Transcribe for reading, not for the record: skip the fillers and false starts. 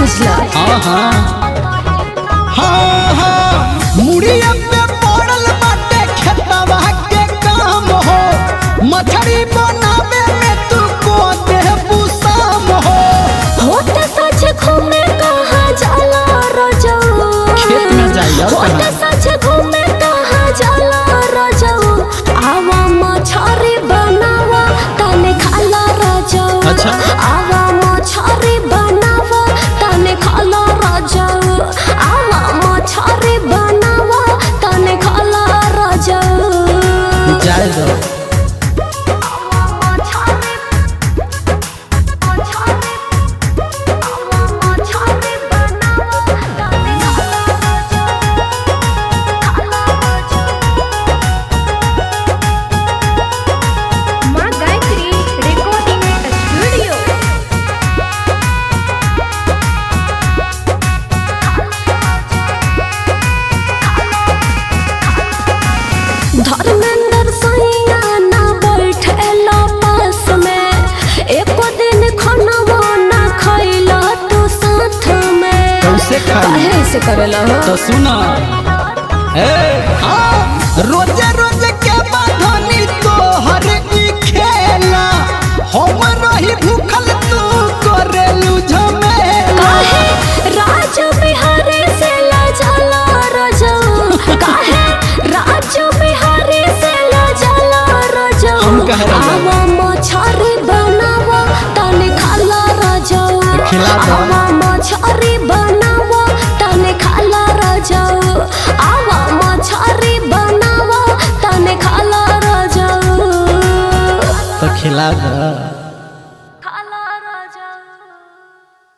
बुझला। मुड़िया पे पड़ल बाटे खेतवा के काम हो, मछली बनावे में तू को दे बुसाम हो। होत सच घूमे कहाँ जाला रजऊ, खेत में जाइया होत सच घूमे कहाँ जाला रजऊ। आवा मछली बनावा तने खाला रजऊ। अच्छा। आवा मछली बनावा तने खाला रजऊ। आवा मछली बनावा तने खाला रजऊ। जाए दो। माँ गायत्री रिकॉर्डिंग स्टूडियो। धर्मेंद्र सैया ना बैठेला पास में, एको दिन खाना ना खैला तू साथ में। कैसे खाई? काहे से करेला हो? तो सुना रोजे रोजे के बाधनी तोहर ई खेला, हम रही भूखल तू करेलू झमेला। काहे राज बिहारी से लजला रजऊ। काहे राज बिहारी से लजला रजऊ। हम कहे रजऊ। आवा मछली बनावा तने खाला रजऊ। खिला दो। आवा